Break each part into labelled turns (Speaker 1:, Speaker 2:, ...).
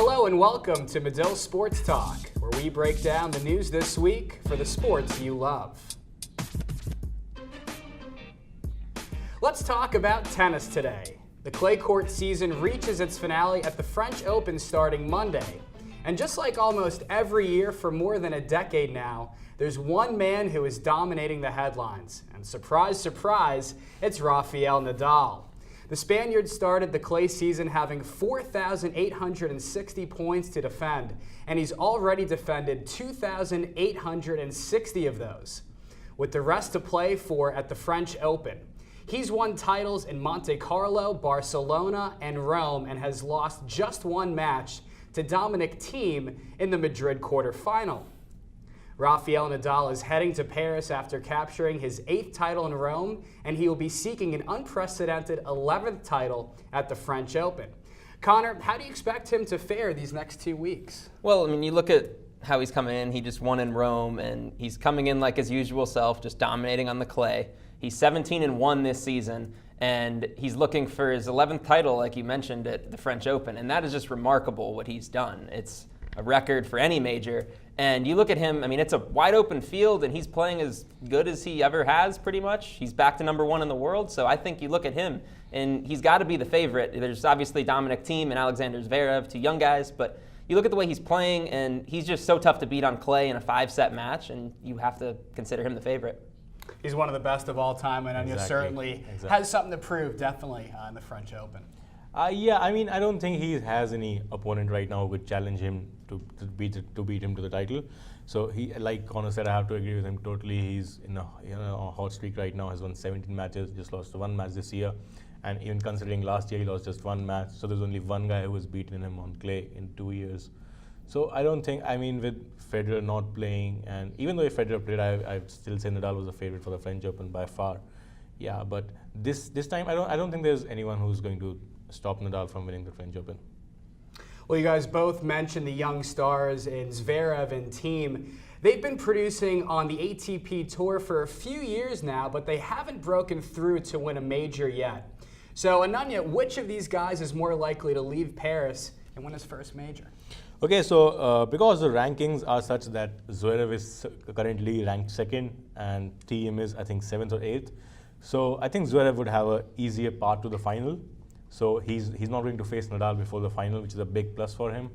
Speaker 1: Hello and welcome to Medill Sports Talk, where we break down the news this week for the sports you love. Let's talk about tennis today. The clay court season reaches its finale at the French Open starting Monday. And just like almost every year for more than a decade now, there's one man who is dominating the headlines. And surprise, surprise, it's Rafael Nadal. The Spaniard started the clay season having 4,860 points to defend, and he's already defended 2,860 of those. With the rest to play for at the French Open, he's won titles in Monte Carlo, Barcelona, and Rome, and has lost just one match to Dominic Thiem in the Madrid quarterfinal. Rafael Nadal is heading to Paris after capturing his 8th title in Rome, and he will be seeking an unprecedented 11th title at the French Open. Connor, how do you expect him to fare these next 2 weeks?
Speaker 2: Well, I mean, you look at how he's coming in. He just won in Rome, and he's coming in like his usual self, just dominating on the clay. He's 17-1 this season, and he's looking for his 11th title, like you mentioned, at the French Open, and that is just remarkable what he's done. It's a record for any major. And you look at him, I mean, it's a wide open field, and he's playing as good as he ever has, pretty much. He's back to number 1 in the world, so I think you look at him, and he's got to be the favorite. There's obviously Dominic Thiem and Alexander Zverev, 2 young guys, but you look at the way he's playing, and he's just so tough to beat on clay in a 5-set match, and you have to consider him the favorite.
Speaker 1: He's one of the best of all time, and Annanya certainly has something to prove, definitely, in the French Open.
Speaker 3: Yeah, I mean, I don't think he has any opponent right now who would challenge him to beat him to the title. So he, like Connor said, I have to agree with him totally. He's in a hot streak right now. Has won 17 matches, just lost 1 match this year, and even considering last year he lost just 1 match. So there's only 1 guy who has beaten him on clay in 2 years. So I don't think, I mean, with Federer not playing, and even though if Federer played, I still say Nadal was a favorite for the French Open by far. Yeah, but this time I don't think there's anyone who's going to stop Nadal from winning the French Open.
Speaker 1: Well, you guys both mentioned the young stars in Zverev and Thiem. They've been producing on the ATP Tour for a few years now, but they haven't broken through to win a major yet. So, Annanya, which of these guys is more likely to leave Paris and win his first major?
Speaker 3: Okay, so because the rankings are such that Zverev is currently ranked 2nd and Thiem is, I think, 7th or 8th. So I think Zverev would have an easier path to the final. So he's not going to face Nadal before the final, which is a big plus for him.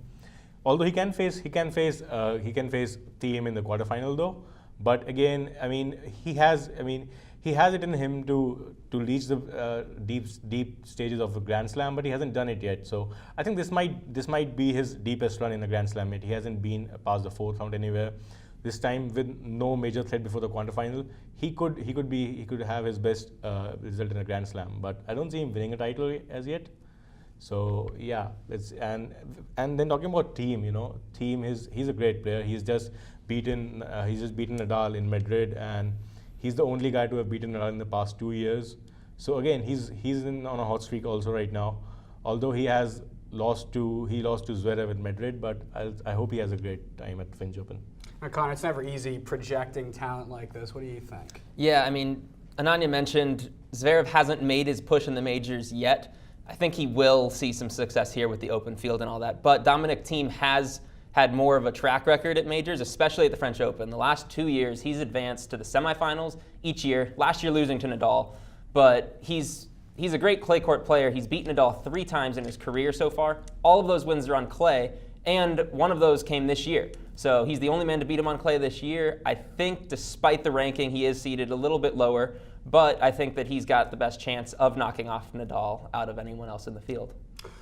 Speaker 3: Although he can face Thiem in the quarterfinal though. But again, I mean, he has it in him to reach the deep stages of a Grand Slam, but he hasn't done it yet. So I think this might be his deepest run in the Grand Slam yet. He hasn't been past the 4th round anywhere. This time, with no major threat before the quarterfinal, he could have his best result in a Grand Slam. But I don't see him winning a title as yet. So yeah, and then talking about Thiem, Thiem he's a great player. He's just beaten Nadal in Madrid, and he's the only guy to have beaten Nadal in the past 2 years. So again, he's on a hot streak also right now. Although he lost to Zverev at Madrid, but I hope he has a great time at French Open.
Speaker 1: Connor, it's never easy projecting talent like this. What do you think?
Speaker 2: Yeah, I mean, Annanya mentioned Zverev hasn't made his push in the majors yet. I think he will see some success here with the open field and all that. But Dominic Thiem has had more of a track record at majors, especially at the French Open. The last 2 years, he's advanced to the semifinals each year. Last year, losing to Nadal. But he's a great clay court player. He's beaten Nadal 3 times in his career so far. All of those wins are on clay, and one of those came this year. So he's the only man to beat him on clay this year. I think despite the ranking, he is seated a little bit lower, but I think that he's got the best chance of knocking off Nadal out of anyone else in the field.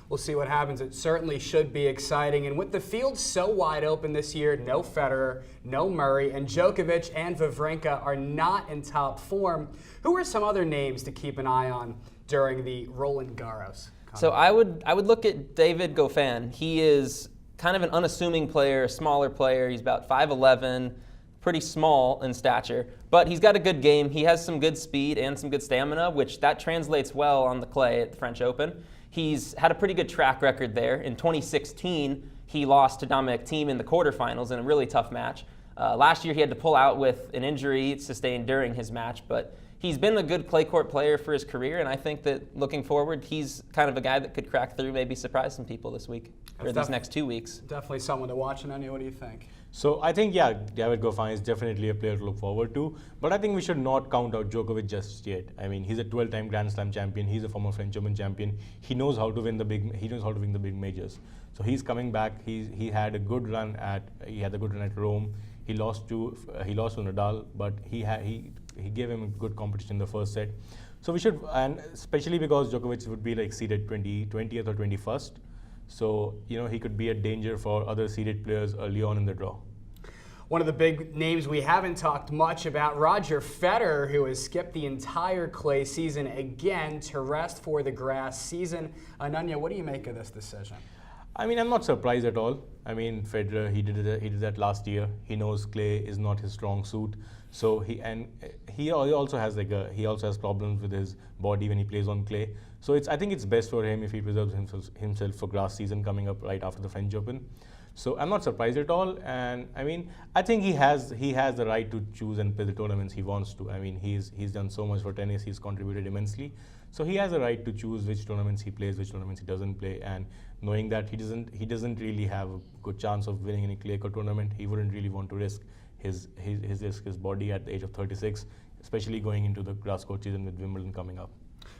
Speaker 1: We'll see what happens. It certainly should be exciting. And with the field so wide open this year, no Federer, no Murray, and Djokovic and Wawrinka are not in top form, who are some other names to keep an eye on during the Roland Garros?
Speaker 2: So I would look at David Goffin. He is kind of an unassuming player, a smaller player. He's about 5'11", pretty small in stature, but he's got a good game. He has some good speed and some good stamina, which that translates well on the clay at the French Open. He's had a pretty good track record there. In 2016, he lost to Dominic Thiem in the quarterfinals in a really tough match. Last year, he had to pull out with an injury sustained during his match, but he's been a good clay court player for his career, and I think that looking forward, he's kind of a guy that could crack through, maybe surprise some people this week, or these next 2 weeks.
Speaker 1: Definitely someone to watch. And Annanya, what do you think?
Speaker 3: So I think, yeah, David Goffin is definitely a player to look forward to. But I think we should not count out Djokovic just yet. I mean, he's a 12-time Grand Slam champion. He's a former French Open champion. He knows how to win the big. He knows how to win the big majors. So he's coming back. He had a good run at Rome. He lost to Nadal, but he gave him a good competition in the first set. So we should, and especially because Djokovic would be like seeded 20th or 21st. So, he could be a danger for other seeded players early on in the draw.
Speaker 1: One of the big names we haven't talked much about, Roger Federer, who has skipped the entire clay season again to rest for the grass season. Annanya, what do you make of this decision?
Speaker 3: I mean, I'm not surprised at all. I mean, Federer, he did that last year. He knows clay is not his strong suit. So he also has problems with his body when he plays on clay. So I think it's best for him if he preserves himself for grass season coming up right after the French Open. So I'm not surprised at all. And I mean, I think he has the right to choose and play the tournaments he wants to. I mean, he's done so much for tennis. He's contributed immensely. So he has a right to choose which tournaments he plays, which tournaments he doesn't play. And knowing that he doesn't really have a good chance of winning any clay court tournament, he wouldn't really want to risk his body at the age of 36, especially going into the grass court season with Wimbledon coming up.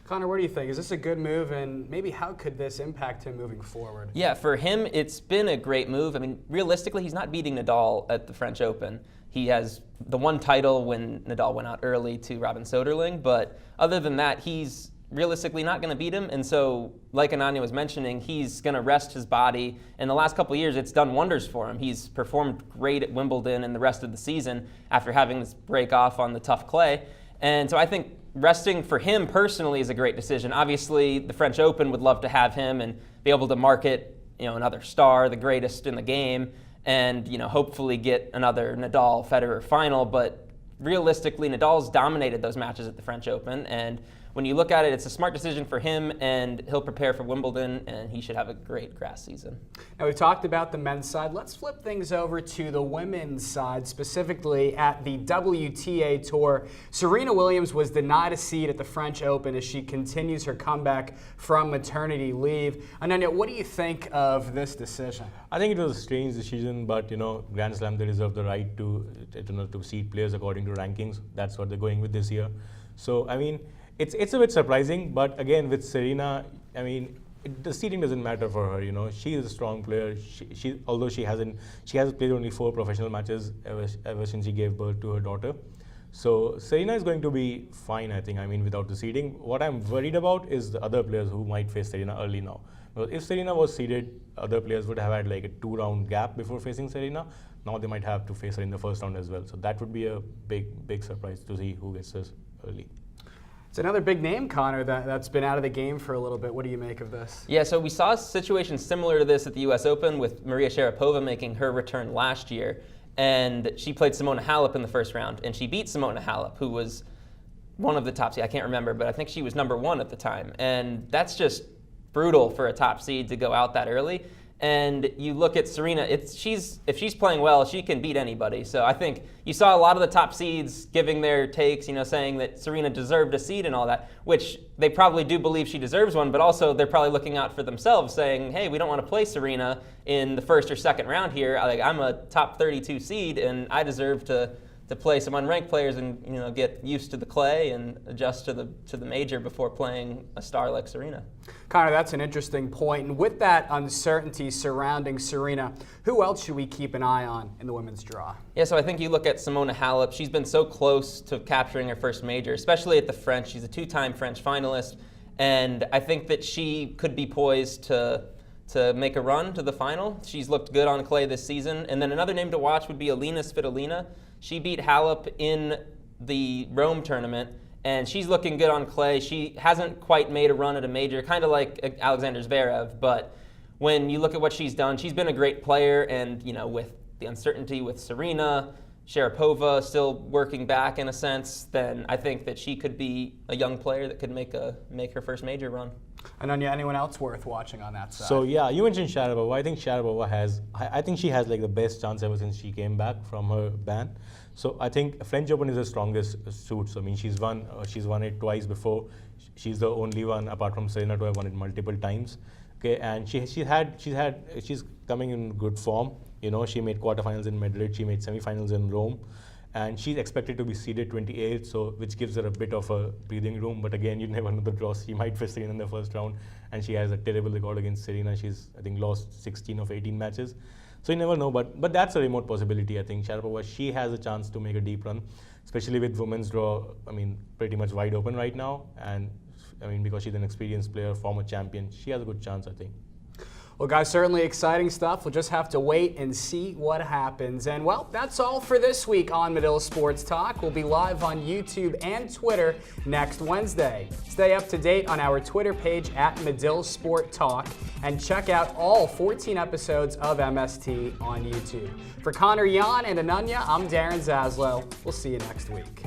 Speaker 1: Connor, what do you think? Is this a good move, and maybe how could this impact him moving forward?
Speaker 2: Yeah, for him, it's been a great move. I mean, realistically, he's not beating Nadal at the French Open. He has the one title when Nadal went out early to Robin Soderling, but other than that, he's realistically not going to beat him. And so, like Annanya was mentioning, he's going to rest his body. In the last couple of years, it's done wonders for him. He's performed great at Wimbledon and the rest of the season after having this break off on the tough clay. And so I think resting for him personally is a great decision. Obviously, the French Open would love to have him and be able to market, another star, the greatest in the game, and, hopefully get another Nadal-Federer final. But realistically, Nadal's dominated those matches at the French Open, and when you look at it, it's a smart decision for him, and he'll prepare for Wimbledon, and he should have a great grass season.
Speaker 1: Now, we've talked about the men's side. Let's flip things over to the women's side, specifically at the WTA Tour. Serena Williams was denied a seat at the French Open as she continues her comeback from maternity leave. Annanya, what do you think of this decision?
Speaker 3: I think it was a strange decision, but Grand Slam, they reserve the right to seed players according to rankings. That's what they're going with this year. So, I mean, it's a bit surprising, but again, with Serena, I mean, the seeding doesn't matter for her. She is a strong player. Although she has played only 4 professional matches ever since she gave birth to her daughter. So Serena is going to be fine, I think. I mean, without the seeding. What I'm worried about is the other players who might face Serena early now. Because if Serena was seeded, other players would have had like a 2-round gap before facing Serena. Now they might have to face her in the first round as well. So that would be a big surprise to see who gets this early.
Speaker 1: It's another big name, Connor, that's been out of the game for a little bit. What do you make of this?
Speaker 2: Yeah, so we saw a situation similar to this at the U.S. Open with Maria Sharapova making her return last year. And she played Simona Halep in the first round, and she beat Simona Halep, who was one of the top seed. I can't remember, but I think she was number 1 at the time. And that's just brutal for a top seed to go out that early. And you look at Serena, if she's playing well, she can beat anybody. So I think you saw a lot of the top seeds giving their takes, saying that Serena deserved a seed and all that, which they probably do believe she deserves one, but also they're probably looking out for themselves, saying, hey, we don't want to play Serena in the first or second round here. I'm a top 32 seed, and I deserve to play some unranked players and get used to the clay and adjust to the major before playing a star like Serena.
Speaker 1: Connor, that's an interesting point. And with that uncertainty surrounding Serena, who else should we keep an eye on in the women's draw?
Speaker 2: Yeah, so I think you look at Simona Halep. She's been so close to capturing her first major, especially at the French. She's a 2-time French finalist, and I think that she could be poised to make a run to the final. She's looked good on clay this season. And then another name to watch would be Alina Svitolina. She beat Halep in the Rome tournament, and she's looking good on clay. She hasn't quite made a run at a major, kind of like Alexander Zverev, but when you look at what she's done, she's been a great player, and with the uncertainty with Serena, Sharapova still working back in a sense, then I think that she could be a young player that could make her first major run.
Speaker 1: Annanya, anyone else worth watching on that side?
Speaker 3: So yeah, you mentioned Sharapova. I think Sharapova has, I think she has like the best chance ever since she came back from her ban. So I think French Open is her strongest suit. So I mean, she's won it twice before. She's the only one apart from Serena to have won it multiple times. Okay, and she's coming in good form. You know, she made quarterfinals in Madrid, she made semifinals in Rome, and she's expected to be seeded 28th, so which gives her a bit of a breathing room. But again, you never know the draw. She might face Serena in the first round, and she has a terrible record against Serena. She's, I think, lost 16 of 18 matches. So you never know, but that's a remote possibility. I think Sharapova, she has a chance to make a deep run, especially with women's draw. I mean, pretty much wide open right now, and I mean, because she's an experienced player, former champion, she has a good chance, I think.
Speaker 1: Well, guys, certainly exciting stuff. We'll just have to wait and see what happens. And, well, that's all for this week on Medill Sports Talk. We'll be live on YouTube and Twitter next Wednesday. Stay up to date on our Twitter page at Medill Sport Talk and check out all 14 episodes of MST on YouTube. For Connor, Yahn, and Annanya, I'm Darren Zaslau. We'll see you next week.